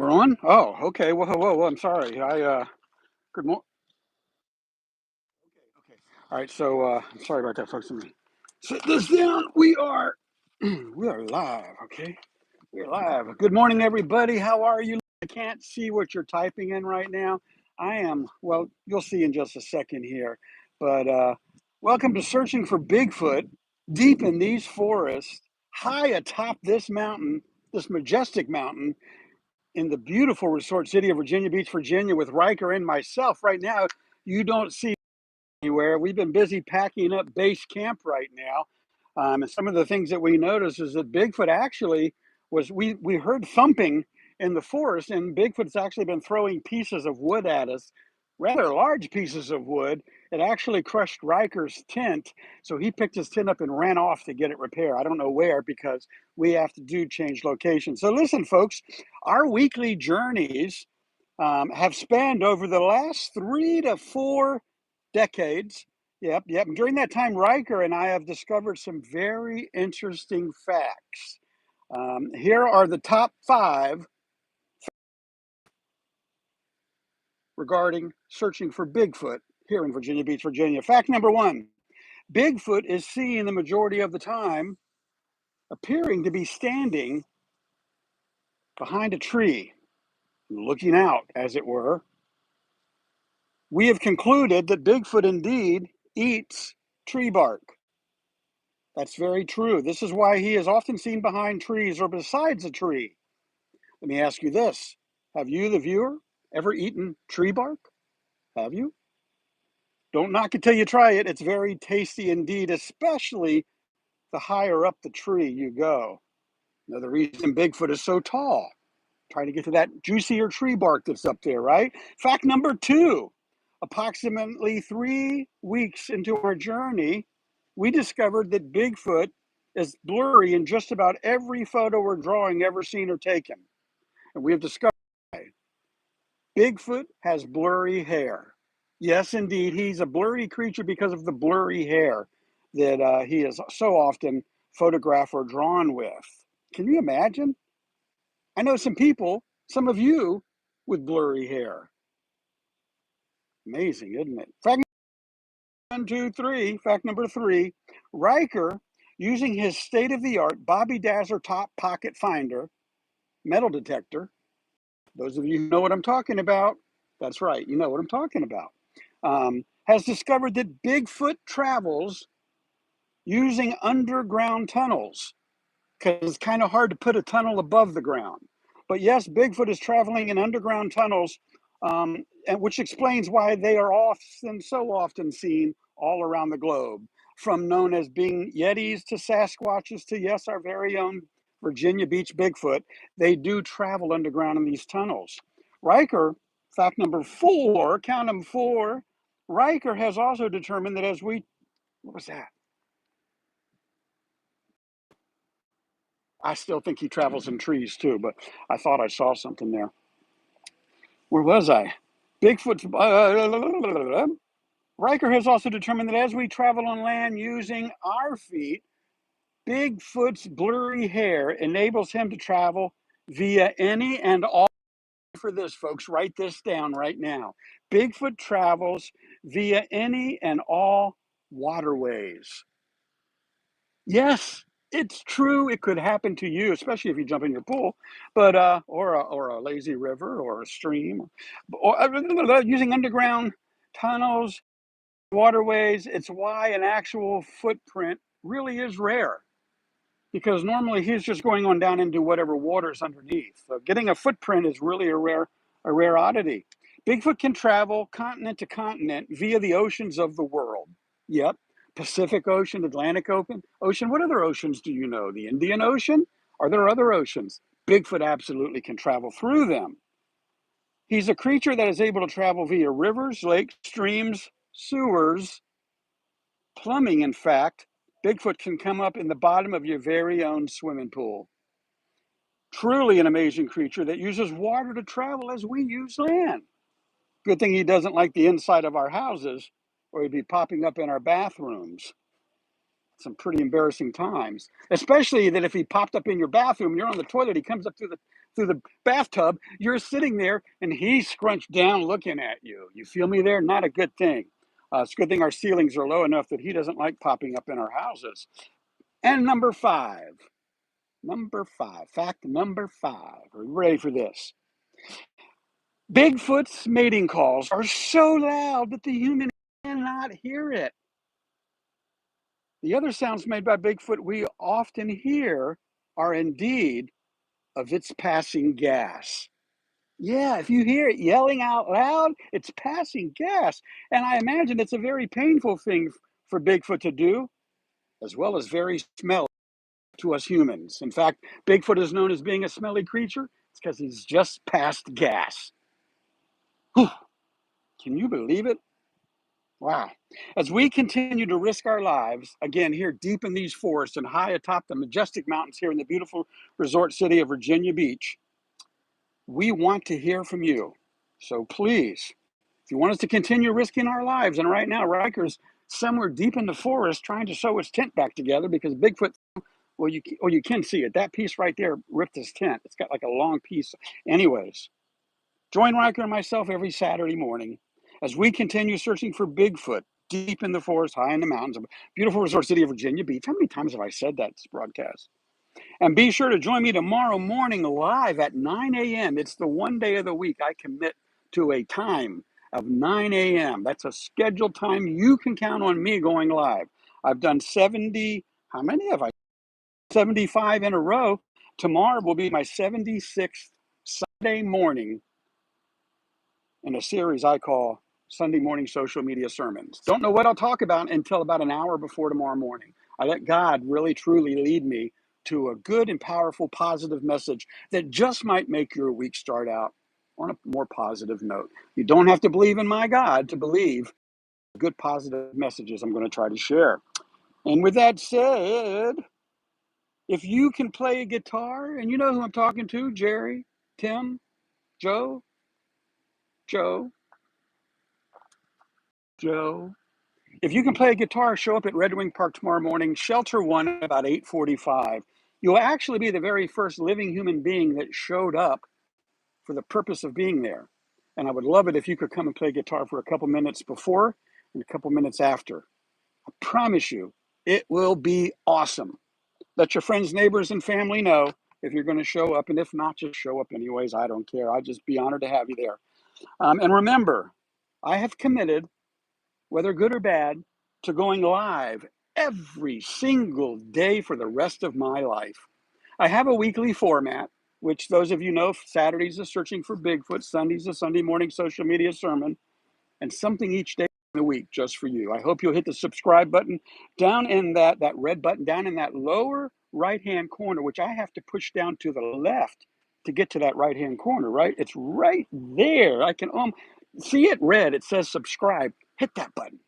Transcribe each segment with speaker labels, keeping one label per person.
Speaker 1: We're on? Oh, okay. Whoa. I'm sorry. Good morning. Okay. All right. So, I'm sorry about that, folks. Let me sit this down. We are live. Okay. We're live. Good morning, everybody. How are you? I can't see what you're typing in right now. Well, you'll see in just a second here. But welcome to Searching for Bigfoot deep in these forests, high atop this mountain, this majestic mountain in the beautiful resort city of Virginia Beach, Virginia, with Riker and myself. Right now, you don't see anywhere. We've been busy packing up base camp right now. And some of the things that we noticed is that Bigfoot actually we heard thumping in the forest, and Bigfoot's actually been throwing pieces of wood at us, rather large pieces of wood. It actually crushed Riker's tent, so he picked his tent up and ran off to get it repaired. I don't know where, because we have to change location. So listen, folks, our weekly journeys have spanned over the last 3 to 4 decades. Yep. And during that time, Riker and I have discovered some very interesting facts. Here are the top 5 regarding searching for Bigfoot here in Virginia Beach, Virginia. Fact number 1: Bigfoot is seen the majority of the time appearing to be standing behind a tree, looking out, as it were. We have concluded that Bigfoot indeed eats tree bark. That's very true. This is why he is often seen behind trees or besides a tree. Let me ask you this. Have you, the viewer, ever eaten tree bark? Have you? Don't knock it till you try it. It's very tasty indeed, especially the higher up the tree you go. Now, the reason Bigfoot is so tall, trying to get to that juicier tree bark that's up there, right? Fact number 2, approximately 3 weeks into our journey, we discovered that Bigfoot is blurry in just about every photo or drawing ever seen or taken. And we have discovered Bigfoot has blurry hair. Yes, indeed, he's a blurry creature because of the blurry hair that he is so often photographed or drawn with. Can you imagine? I know some people, some of you, with blurry hair. Amazing, isn't it? Fact 1, 2, 3. Fact number 3: Riker, using his state-of-the-art Bobby Dazzler top pocket finder metal detector. Those of you who know what I'm talking about, that's right, you know what I'm talking about. Has discovered that Bigfoot travels using underground tunnels, because it's kind of hard to put a tunnel above the ground. But yes, Bigfoot is traveling in underground tunnels, and which explains why they are so often seen all around the globe, from known as being Yetis to Sasquatches to, yes, our very own Virginia Beach Bigfoot. They do travel underground in these tunnels. Riker, fact number 4, count them 4, Riker has also determined that what was that? I still think he travels in trees too, but I thought I saw something there. Where was I? Bigfoot. Riker has also determined that as we travel on land using our feet, Bigfoot's blurry hair enables him to travel via any and all. For this, folks, write this down right now. Bigfoot travels via any and all waterways. Yes, it's true. It could happen to you, especially if you jump in your pool, but or a lazy river or a stream, or using underground tunnels, waterways. It's why an actual footprint really is rare, because normally he's just going on down into whatever water's underneath. So getting a footprint is really a rare oddity. Bigfoot can travel continent to continent via the oceans of the world. Yep. Pacific Ocean, Atlantic Ocean. What other oceans do you know? The Indian Ocean? Are there other oceans? Bigfoot absolutely can travel through them. He's a creature that is able to travel via rivers, lakes, streams, sewers, plumbing. In fact, Bigfoot can come up in the bottom of your very own swimming pool. Truly an amazing creature that uses water to travel as we use land. Good thing he doesn't like the inside of our houses, or he'd be popping up in our bathrooms. Some pretty embarrassing times, especially that if he popped up in your bathroom, you're on the toilet, he comes up through through the bathtub, you're sitting there and he's scrunched down looking at you. You feel me there? Not a good thing. It's a good thing our ceilings are low enough that he doesn't like popping up in our houses. And number five, fact number five. Are you ready for this? Bigfoot's mating calls are so loud that the human cannot hear it. The other sounds made by Bigfoot we often hear are indeed of its passing gas. Yeah, if you hear it yelling out loud, it's passing gas. And I imagine it's a very painful thing for Bigfoot to do, as well as very smelly to us humans. In fact, Bigfoot is known as being a smelly creature. It's because he's just passed gas. Whew. Can you believe it? Wow. As we continue to risk our lives, again, here deep in these forests and high atop the majestic mountains here in the beautiful resort city of Virginia Beach, we want to hear from you. So please, if you want us to continue risking our lives, and right now Riker's somewhere deep in the forest trying to sew his tent back together because Bigfoot, well, you can see it. That piece right there ripped his tent. It's got like a long piece. Anyways, join Riker and myself every Saturday morning as we continue searching for Bigfoot deep in the forest, high in the mountains of beautiful resort city of Virginia Beach. How many times have I said that in this broadcast? And be sure to join me tomorrow morning live at 9 a.m. It's the one day of the week I commit to a time of 9 a.m. That's a scheduled time you can count on me going live. I've done 70, how many have I? 75 in a row. Tomorrow will be my 76th Sunday morning in a series I call Sunday Morning Social Media Sermons. Don't know what I'll talk about until about an hour before tomorrow morning. I let God really, truly lead me to a good and powerful, positive message that just might make your week start out on a more positive note. You don't have to believe in my God to believe good, positive messages I'm going to try to share. And with that said, if you can play a guitar, and you know who I'm talking to, Jerry, Tim, Joe, if you can play a guitar, show up at Red Wing Park tomorrow morning, shelter one at about 8:45. You'll actually be the very first living human being that showed up for the purpose of being there. And I would love it if you could come and play guitar for a couple minutes before and a couple minutes after. I promise you, it will be awesome. Let your friends, neighbors, and family know if you're going to show up. And if not, just show up anyways. I don't care. I'd just be honored to have you there. And remember, I have committed, whether good or bad, to going live every single day for the rest of my life. I have a weekly format, which those of you know, Saturdays is Searching for Bigfoot, Sundays a Sunday Morning Social Media Sermon, and something each day in the week just for you. I hope you'll hit the subscribe button down in that red button down in that lower right-hand corner, which I have to push down to the left to get to that right-hand corner, right? It's right there. I can see it red. It says subscribe. Hit that button.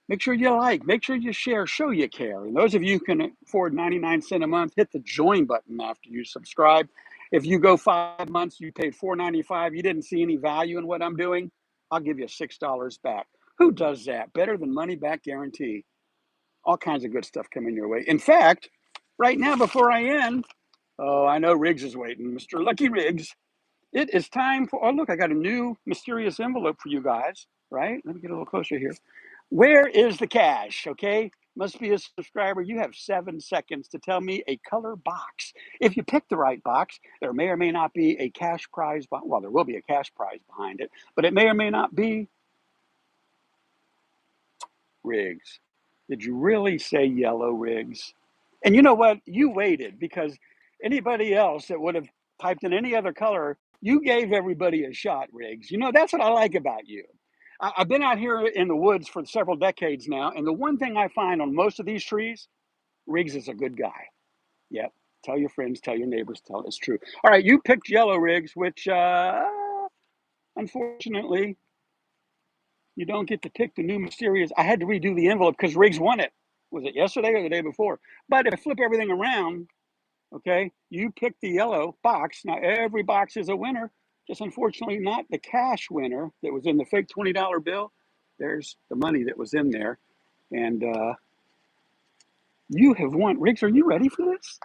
Speaker 1: Make sure you like, make sure you share, show you care. And those of you who can afford 99 cents a month, hit the join button after you subscribe. If you go 5 months, you paid $4.95, you didn't see any value in what I'm doing, I'll give you $6 back. Who does that? Better than money back guarantee. All kinds of good stuff coming your way. In fact, right now before I end, oh, I know Riggs is waiting. Mr. Lucky Riggs, it is time for, oh, look, I got a new mysterious envelope for you guys, right? Let me get a little closer here. Where is the cash? Okay, must be a subscriber. You have 7 seconds to tell me a color box. If you pick the right box, there may or may not be a cash prize. Well, there will be a cash prize behind it, but it may or may not be. Riggs, did you really say yellow, Riggs? And you know what? You waited because anybody else that would have typed in any other color, you gave everybody a shot, Riggs. You know, that's what I like about you. I've been out here in the woods for several decades now, and the one thing I find on most of these trees, Riggs is a good guy. Yep. Tell your friends, tell your neighbors, tell it's true. All right, you picked yellow, Riggs, which unfortunately you don't get to pick the new mysterious. I had to redo the envelope because Riggs won it. Was it yesterday or the day before? But if I flip everything around, okay, you picked the yellow box. Now every box is a winner. Just unfortunately not the cash winner that was in the fake $20 bill. There's the money that was in there. And you have won. Riggs, are you ready for this?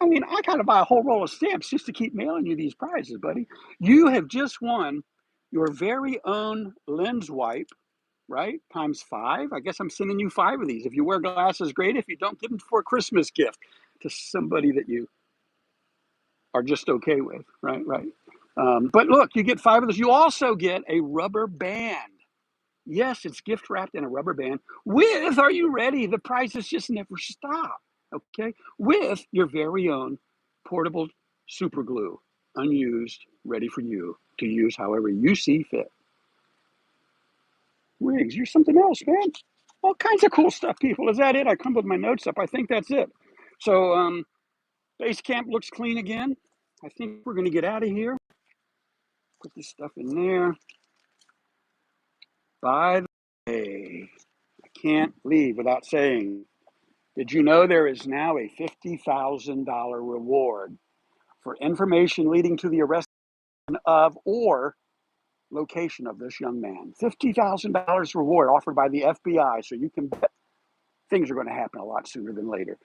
Speaker 1: I mean, I gotta buy a whole roll of stamps just to keep mailing you these prizes, buddy. You have just won your very own lens wipe, right? Times 5. I guess I'm sending you 5 of these. If you wear glasses, great. If you don't, give them for a Christmas gift to somebody that you are just okay with, right? Right. But look, you get 5 of those. You also get a rubber band. Yes, it's gift wrapped in a rubber band with, are you ready? The prizes just never stop. Okay. With your very own portable super glue, unused, ready for you to use however you see fit. Riggs, you're something else, man. All kinds of cool stuff, people. Is that it? I crumbled my notes up. I think that's it. So, base camp looks clean again. I think we're going to get out of here. Put this stuff in there. By the way, I can't leave without saying, did you know there is now a $50,000 reward for information leading to the arrest of or location of this young man? $50,000 reward offered by the FBI, so you can bet things are going to happen a lot sooner than later.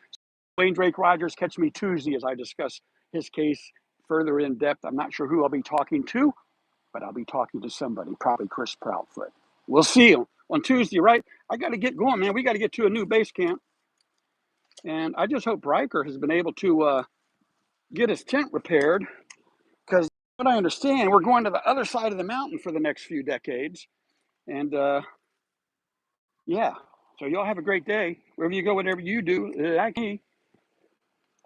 Speaker 1: Wayne Drake Rogers, catch me Tuesday as I discuss his case further in depth. I'm not sure who I'll be talking to, but I'll be talking to somebody, probably Chris Proudfoot. We'll see you on Tuesday, right? I got to get going, man. We got to get to a new base camp. And I just hope Riker has been able to get his tent repaired, because what I understand, we're going to the other side of the mountain for the next few decades. And yeah, so y'all have a great day. Wherever you go, whatever you do, like me.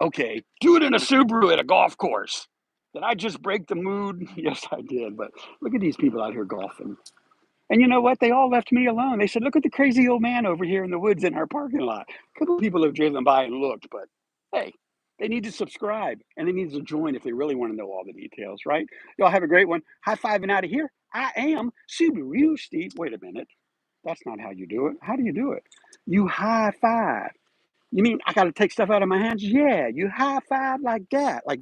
Speaker 1: Okay, do it in a Subaru at a golf course. Did I just break the mood? Yes, I did. But look at these people out here golfing. And you know what? They all left me alone. They said, look at the crazy old man over here in the woods in our parking lot. A couple of people have driven by and looked, but hey, they need to subscribe and they need to join if they really want to know all the details, right? Y'all have a great one. High fiving out of here. I am SubaruSteve. Wait a minute. That's not how you do it. How do you do it? You high five. You mean I got to take stuff out of my hands? Yeah, you high five like that. Like